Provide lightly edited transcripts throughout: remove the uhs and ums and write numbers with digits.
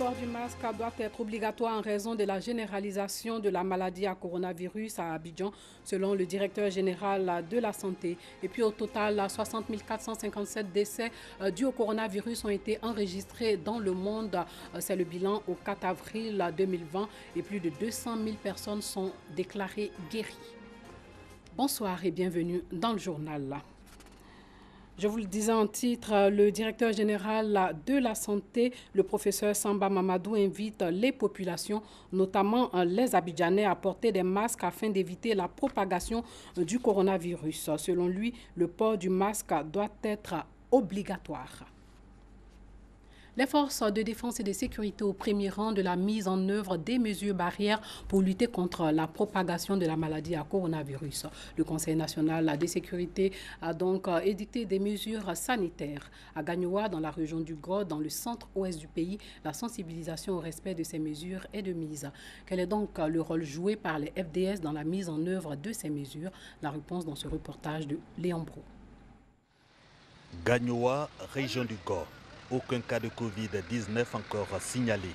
port du masque doit être obligatoire en raison de la généralisation de la maladie à coronavirus à Abidjan, selon le directeur général de la santé. Et puis au total, 60 457 décès dus au coronavirus ont été enregistrés dans le monde. C'est le bilan au 4 avril 2020 et plus de 200 000 personnes sont déclarées guéries. Bonsoir et bienvenue dans le journal. Je vous le disais en titre, le directeur général de la santé, le professeur Samba Mamadou, invite les populations, notamment les Abidjanais, à porter des masques afin d'éviter la propagation du coronavirus. Selon lui, le port du masque doit être obligatoire. Les forces de défense et de sécurité au premier rang de la mise en œuvre des mesures barrières pour lutter contre la propagation de la maladie à coronavirus. Le Conseil national de sécurité a donc édicté des mesures sanitaires. À Gagnoa, dans la région du Go, dans le centre-ouest du pays, la sensibilisation au respect de ces mesures est de mise. Quel est donc le rôle joué par les FDS dans la mise en œuvre de ces mesures? La réponse dans ce reportage de Léon Bro. Gagnoa, région du Go. Aucun cas de Covid-19 encore signalé.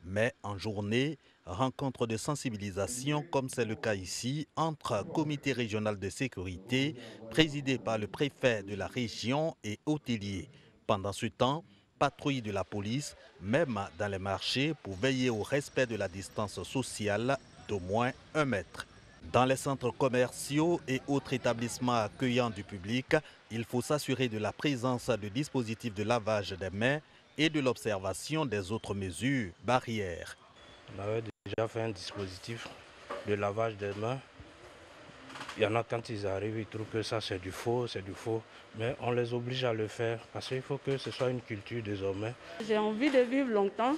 Mais en journée, rencontre de sensibilisation comme c'est le cas ici entre comité régional de sécurité présidé par le préfet de la région et hôteliers. Pendant ce temps, patrouille de la police, même dans les marchés pour veiller au respect de la distance sociale d'au moins 1 mètre. Dans les centres commerciaux et autres établissements accueillant du public, il faut s'assurer de la présence de dispositifs de lavage des mains et de l'observation des autres mesures barrières. On avait déjà fait un dispositif de lavage des mains. Il y en a quand ils arrivent, ils trouvent que ça c'est du faux, mais on les oblige à le faire parce qu'il faut que ce soit une culture désormais. J'ai envie de vivre longtemps,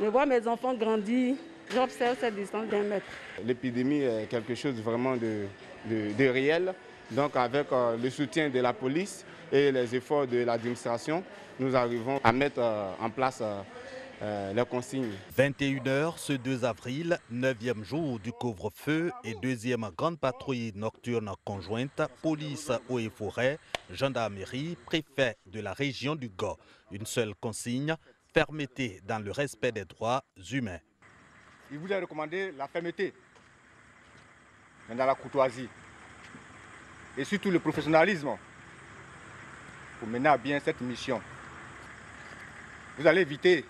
de voir mes enfants grandir. J'observe cette distance d'1 mètre. L'épidémie est quelque chose vraiment de réel. Donc avec le soutien de la police et les efforts de l'administration, nous arrivons à mettre en place les consignes. 21h ce 2 avril, 9e jour du couvre-feu et 2e grande patrouille nocturne conjointe, police, eaux et forêts, gendarmerie, préfet de la région du Go. Une seule consigne, fermeté dans le respect des droits humains. Il vous a recommandé la fermeté, dans la courtoisie et surtout le professionnalisme pour mener à bien cette mission. Vous allez éviter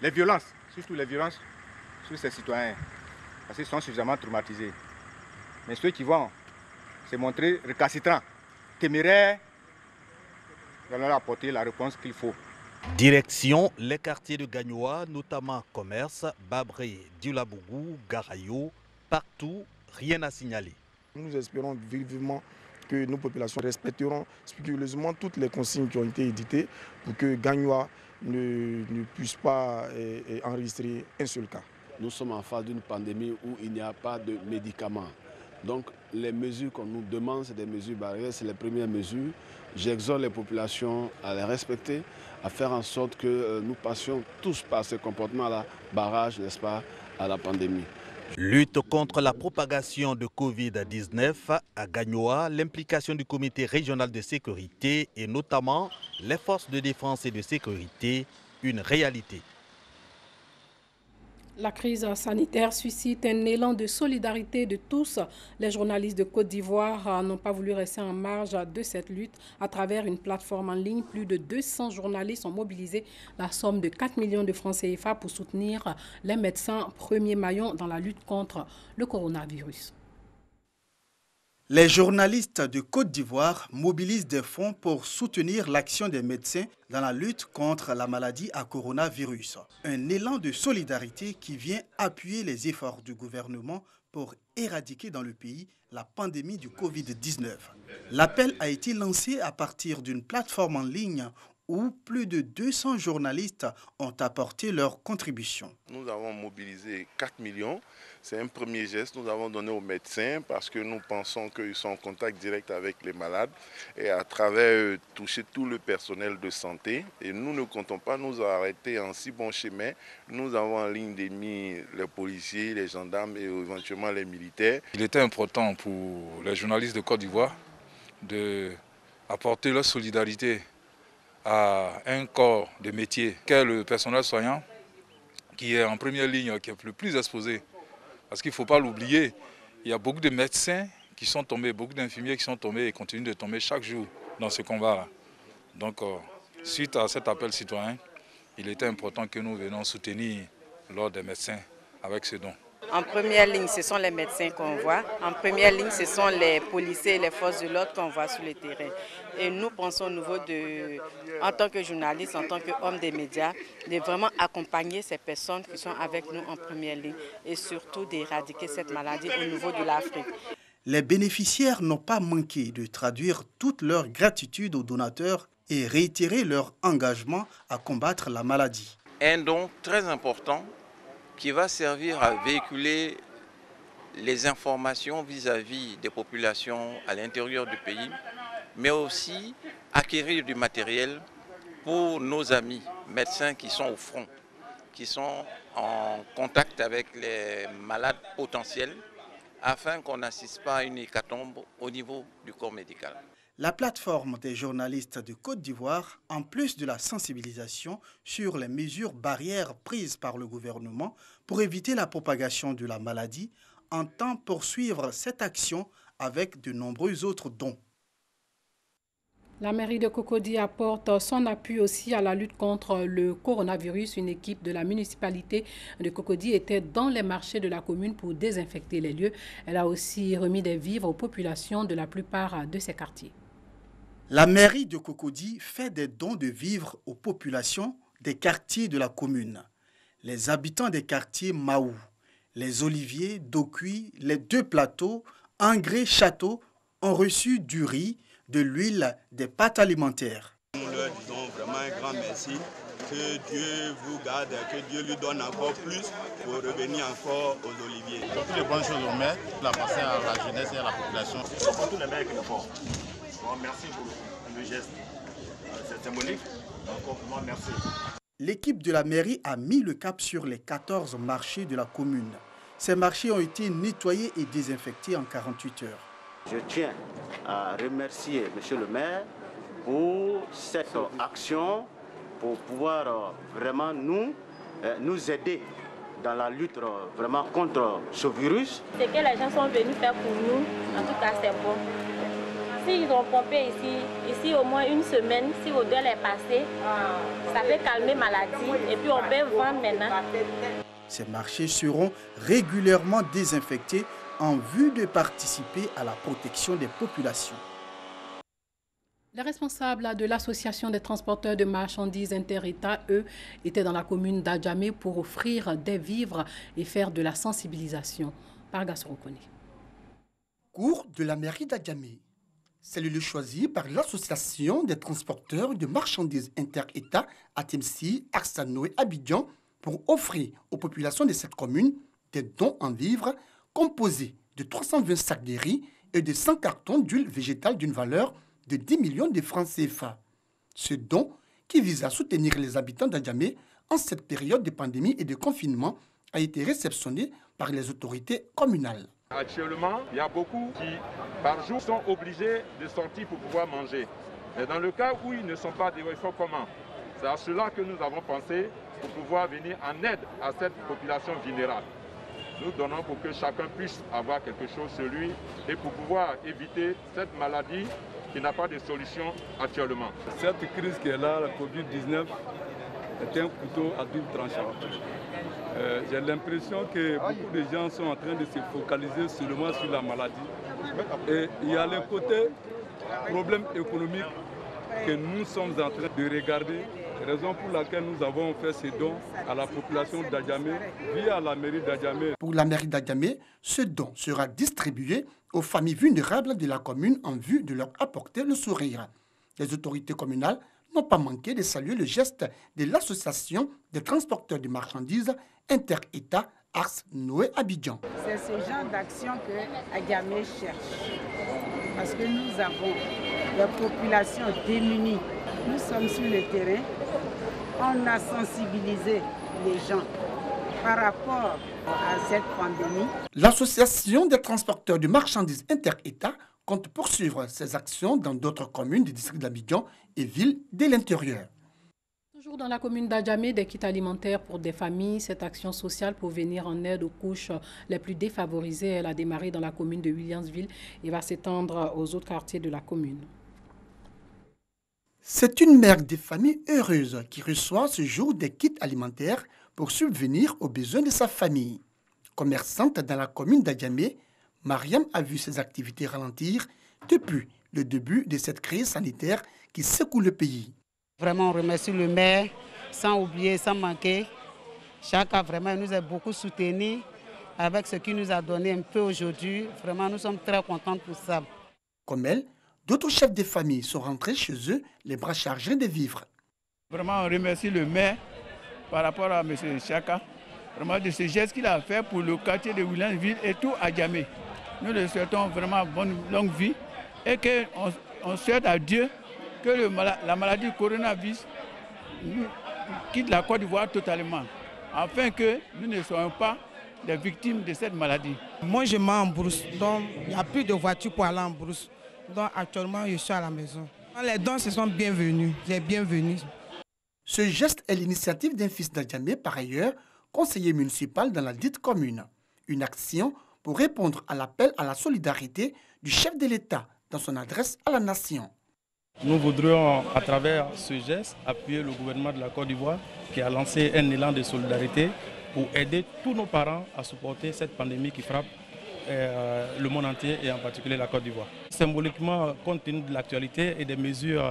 les violences, surtout les violences sur ces citoyens, parce qu'ils sont suffisamment traumatisés. Mais ceux qui vont se montrer récalcitrants, téméraires, nous allons leur apporter la réponse qu'il faut. Direction les quartiers de Gagnoa, notamment commerce, Babré, Dioulabougou, Garayo, partout, rien à signaler. Nous espérons vivement que nos populations respecteront scrupuleusement toutes les consignes qui ont été éditées pour que Gagnoa ne puisse pas enregistrer un seul cas. Nous sommes en phase d'une pandémie où il n'y a pas de médicaments. Donc les mesures qu'on nous demande, c'est des mesures barrières, c'est les premières mesures. J'exhorte les populations à les respecter, à faire en sorte que nous passions tous par ce comportement-là, barrage, n'est-ce pas, à la pandémie. Lutte contre la propagation de Covid-19 à Gagnoa, l'implication du comité régional de sécurité et notamment les forces de défense et de sécurité, une réalité. La crise sanitaire suscite un élan de solidarité de tous. Les journalistes de Côte d'Ivoire n'ont pas voulu rester en marge de cette lutte. À travers une plateforme en ligne, plus de 200 journalistes ont mobilisé la somme de 4 millions de francs CFA pour soutenir les médecins premiers maillons dans la lutte contre le coronavirus. Les journalistes de Côte d'Ivoire mobilisent des fonds pour soutenir l'action des médecins dans la lutte contre la maladie à coronavirus. Un élan de solidarité qui vient appuyer les efforts du gouvernement pour éradiquer dans le pays la pandémie du Covid-19. L'appel a été lancé à partir d'une plateforme en ligne où plus de 200 journalistes ont apporté leur contribution. Nous avons mobilisé 4 millions. C'est un premier geste que nous avons donné aux médecins parce que nous pensons qu'ils sont en contact direct avec les malades et à travers toucher tout le personnel de santé. Et nous ne comptons pas nous arrêter en si bon chemin. Nous avons en ligne de mire les policiers, les gendarmes et éventuellement les militaires. Il était important pour les journalistes de Côte d'Ivoire d'apporter leur solidarité à un corps de métier qu'est le personnel soignant qui est en première ligne, qui est le plus exposé. Parce qu'il ne faut pas l'oublier, il y a beaucoup de médecins qui sont tombés, beaucoup d'infirmiers qui sont tombés et continuent de tomber chaque jour dans ce combat-là. Donc, suite à cet appel citoyen, il était important que nous venions soutenir l'ordre des médecins avec ce don. En première ligne, ce sont les médecins qu'on voit. En première ligne, ce sont les policiers et les forces de l'ordre qu'on voit sur le terrain. Et nous pensons au niveau en tant que journalistes, en tant qu'hommes des médias, de vraiment accompagner ces personnes qui sont avec nous en première ligne et surtout d'éradiquer cette maladie au niveau de l'Afrique. Les bénéficiaires n'ont pas manqué de traduire toute leur gratitude aux donateurs et réitérer leur engagement à combattre la maladie. Un don très important qui va servir à véhiculer les informations vis-à-vis des populations à l'intérieur du pays, mais aussi acquérir du matériel pour nos amis médecins qui sont au front, qui sont en contact avec les malades potentiels, afin qu'on n'assiste pas à une hécatombe au niveau du corps médical. La plateforme des journalistes de Côte d'Ivoire, en plus de la sensibilisation sur les mesures barrières prises par le gouvernement pour éviter la propagation de la maladie, entend poursuivre cette action avec de nombreux autres dons. La mairie de Cocody apporte son appui aussi à la lutte contre le coronavirus. Une équipe de la municipalité de Cocody était dans les marchés de la commune pour désinfecter les lieux. Elle a aussi remis des vivres aux populations de la plupart de ces quartiers. La mairie de Cocody fait des dons de vivres aux populations des quartiers de la commune. Les habitants des quartiers Maou, les Oliviers, Dokuy, les deux plateaux, Engré, Château ont reçu du riz, de l'huile, des pâtes alimentaires. Nous leur disons vraiment un grand merci, que Dieu vous garde, que Dieu lui donne encore plus pour revenir encore aux oliviers. Toutes les bonnes choses au maire, la passer à la jeunesse et à la population. Pour tous les maires qui le font. Bon, merci pour le geste, c'est symbolique, encore vraiment merci. L'équipe de la mairie a mis le cap sur les 14 marchés de la commune. Ces marchés ont été nettoyés et désinfectés en 48 heures. Je tiens à remercier M. le maire pour cette action, pour pouvoir vraiment nous aider dans la lutte vraiment contre ce virus. Ce que les gens sont venus faire pour nous, en tout cas c'est bon. S'ils ont pompé ici au moins une semaine, si l'odeur est passée, ça fait calmer maladie et puis on peut vendre maintenant. Ces marchés seront régulièrement désinfectés en vue de participer à la protection des populations. Les responsables de l'association des transporteurs de marchandises inter-États, eux, étaient dans la commune d'Adjamé pour offrir des vivres et faire de la sensibilisation. Pargas Rokoni. Cours de la mairie d'Adjamé. C'est le lieu choisi par l'association des transporteurs de marchandises inter-États à Temsi, Arsano et Abidjan pour offrir aux populations de cette commune des dons en vivres composés de 320 sacs de riz et de 100 cartons d'huile végétale d'une valeur de 10 millions de francs CFA. Ce don, qui vise à soutenir les habitants d'Adjamé en cette période de pandémie et de confinement, a été réceptionné par les autorités communales. Actuellement, il y a beaucoup qui, par jour, sont obligés de sortir pour pouvoir manger. Mais dans le cas où ils ne sont pas débrouillés, comment? C'est à cela que nous avons pensé pour pouvoir venir en aide à cette population vulnérable. Nous donnons pour que chacun puisse avoir quelque chose sur lui et pour pouvoir éviter cette maladie qui n'a pas de solution actuellement. Cette crise qui est là, la Covid-19, est un couteau à double tranchant. J'ai l'impression que beaucoup de gens sont en train de se focaliser seulement sur la maladie. Et il y a le côté problème économique que nous sommes en train de regarder, raison pour laquelle nous avons fait ces dons à la population d'Adjamé via la mairie d'Adjamé. Pour la mairie d'Adjamé, ce don sera distribué aux familles vulnérables de la commune en vue de leur apporter le sourire. Les autorités communales n'ont pas manqué de saluer le geste de l'association des transporteurs de marchandises inter-États Ars Noé Abidjan. C'est ce genre d'action que Adjamé cherche. Parce que nous avons des populations démunies. Nous sommes sur le terrain. On a sensibilisé les gens par rapport à cette pandémie. L'association des transporteurs de marchandises inter-États compte poursuivre ses actions dans d'autres communes du district d'Abidjan et villes de l'intérieur. Toujours dans la commune d'Adjamé, des kits alimentaires pour des familles. Cette action sociale pour venir en aide aux couches les plus défavorisées, elle a démarré dans la commune de Williamsville et va s'étendre aux autres quartiers de la commune. C'est une mère des familles heureuses qui reçoit ce jour des kits alimentaires pour subvenir aux besoins de sa famille. Commerçante dans la commune d'Adjamé, Mariam a vu ses activités ralentir depuis le début de cette crise sanitaire qui secoue le pays. Vraiment, on remercie le maire, sans oublier, sans manquer. Chacun vraiment nous a beaucoup soutenus avec ce qu'il nous a donné un peu aujourd'hui. Vraiment, nous sommes très contents pour ça. Comme elle, d'autres chefs de famille sont rentrés chez eux, les bras chargés de vivres. Vraiment, on remercie le maire par rapport à M. Chaka, vraiment de ce geste qu'il a fait pour le quartier de Williamsville et tout Adjamé. Nous le souhaitons vraiment bonne longue vie et qu'on souhaite à Dieu que la maladie coronavirus quitte la Côte d'Ivoire totalement, afin que nous ne soyons pas des victimes de cette maladie. Moi, je m'en en brousse, donc il n'y a plus de voiture pour aller en brousse. Donc actuellement, je suis à la maison. Les dons se sont bienvenus, c'est bienvenu. Ce geste est l'initiative d'un fils d'Adjamé, par ailleurs, conseiller municipal dans la dite commune. Une action pour répondre à l'appel à la solidarité du chef de l'État dans son adresse à la nation. Nous voudrions, à travers ce geste, appuyer le gouvernement de la Côte d'Ivoire qui a lancé un élan de solidarité pour aider tous nos parents à supporter cette pandémie qui frappe le monde entier et en particulier la Côte d'Ivoire. Symboliquement, compte tenu de l'actualité et des mesures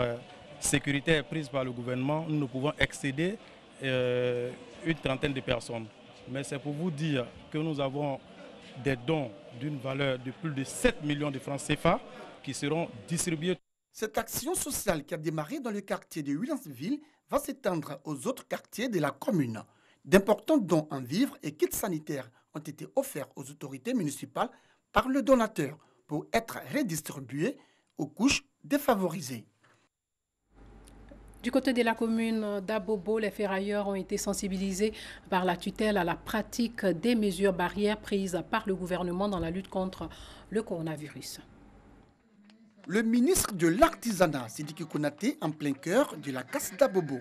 sécuritaires prises par le gouvernement, nous ne pouvons excéder une trentaine de personnes. Mais c'est pour vous dire que nous avons des dons d'une valeur de plus de 7 millions de francs CFA qui seront distribués. Cette action sociale qui a démarré dans le quartier de Williamsville va s'étendre aux autres quartiers de la commune. D'importants dons en vivres et kits sanitaires ont été offerts aux autorités municipales par le donateur pour être redistribués aux couches défavorisées. Du côté de la commune d'Abobo, les ferrailleurs ont été sensibilisés par la tutelle à la pratique des mesures barrières prises par le gouvernement dans la lutte contre le coronavirus. Le ministre de l'Artisanat, Sidiki Konaté, en plein cœur de la casse d'Abobo.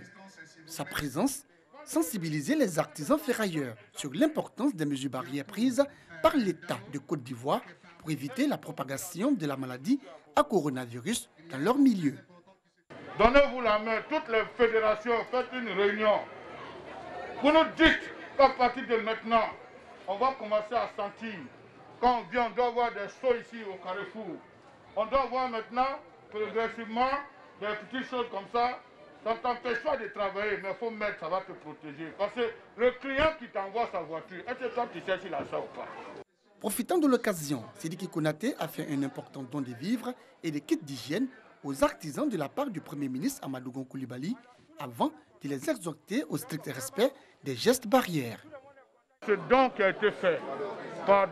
Sa présence sensibilisait les artisans ferrailleurs sur l'importance des mesures barrières prises par l'État de Côte d'Ivoire pour éviter la propagation de la maladie à coronavirus dans leur milieu. Donnez-vous la main, toutes les fédérations, faites une réunion. Vous nous dites qu'à partir de maintenant, on va commencer à sentir. Quand on vient, on doit voir des sauts ici au Carrefour. On doit voir maintenant, progressivement, des petites choses comme ça. Ça ne t'empêche pas de travailler, mais il faut mettre, ça va te protéger. Parce que le client qui t'envoie sa voiture, est-ce que toi tu sais s'il a ça ou pas? Profitant de l'occasion, Sidiki Konaté a fait un important don de vivres et de kits d'hygiène aux artisans de la part du Premier ministre Amadou Gon Coulibaly avant de les exhorter au strict respect des gestes barrières. Ce don qui a été fait par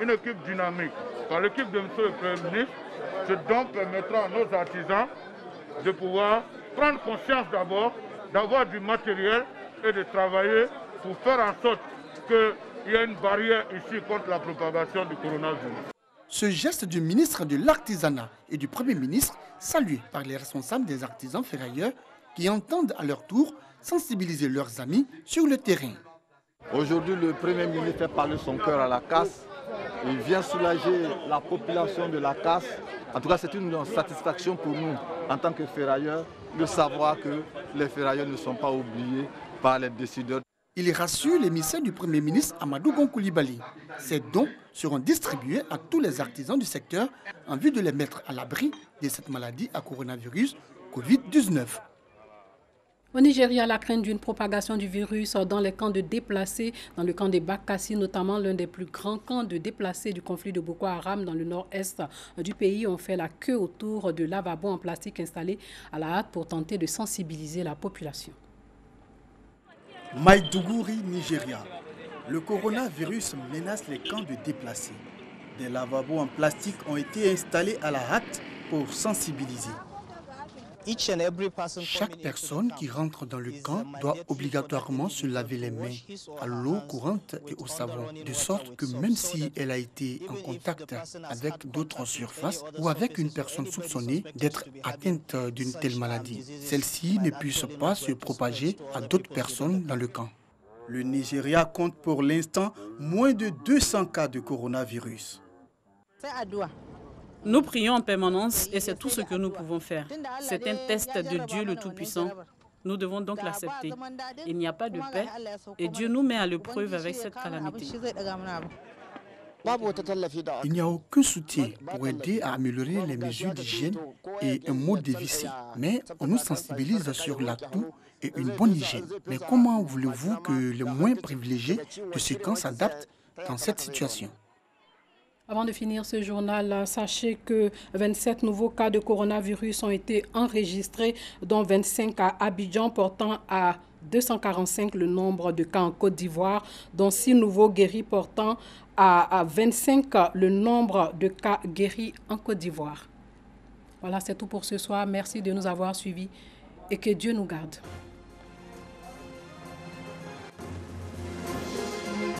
une équipe dynamique, par l'équipe de M. le Premier ministre, ce don permettra à nos artisans de pouvoir prendre conscience d'abord, d'avoir du matériel et de travailler pour faire en sorte qu'il y ait une barrière ici contre la propagation du coronavirus. Ce geste du ministre de l'Artisanat et du Premier ministre, salué par les responsables des artisans ferrailleurs qui entendent à leur tour sensibiliser leurs amis sur le terrain. Aujourd'hui, le Premier ministre fait parler son cœur à la casse. Il vient soulager la population de la casse. En tout cas, c'est une satisfaction pour nous, en tant que ferrailleurs, de savoir que les ferrailleurs ne sont pas oubliés par les décideurs. Il rassure l'émissaire du Premier ministre Amadou Gon Coulibaly. Ces dons seront distribués à tous les artisans du secteur en vue de les mettre à l'abri de cette maladie à coronavirus Covid-19. Au Nigeria, la crainte d'une propagation du virus dans les camps de déplacés, dans le camp de Bakassi, notamment l'un des plus grands camps de déplacés du conflit de Boko Haram dans le nord-est du pays, ont fait la queue autour de lavabos en plastique installés à la hâte pour tenter de sensibiliser la population. Maïdougouri, Nigeria. Le coronavirus menace les camps de déplacés. Des lavabos en plastique ont été installés à la hâte pour sensibiliser. Chaque personne qui rentre dans le camp doit obligatoirement se laver les mains à l'eau courante et au savon, de sorte que même si elle a été en contact avec d'autres surfaces ou avec une personne soupçonnée d'être atteinte d'une telle maladie, celle-ci ne puisse pas se propager à d'autres personnes dans le camp. Le Nigeria compte pour l'instant moins de 200 cas de coronavirus. Nous prions en permanence et c'est tout ce que nous pouvons faire. C'est un test de Dieu le Tout-Puissant. Nous devons donc l'accepter. Il n'y a pas de paix et Dieu nous met à l'épreuve avec cette calamité. Il n'y a aucun soutien pour aider à améliorer les mesures d'hygiène et un mode de vie sain. Mais on nous sensibilise sur l'atout et une bonne hygiène. Mais comment voulez-vous que les moins privilégiés de ce camp s'adaptent dans cette situation? Avant de finir ce journal, sachez que 27 nouveaux cas de coronavirus ont été enregistrés, dont 25 à Abidjan, portant à 245 le nombre de cas en Côte d'Ivoire, dont 6 nouveaux guéris, portant à 25 le nombre de cas guéris en Côte d'Ivoire. Voilà, c'est tout pour ce soir. Merci de nous avoir suivis et que Dieu nous garde.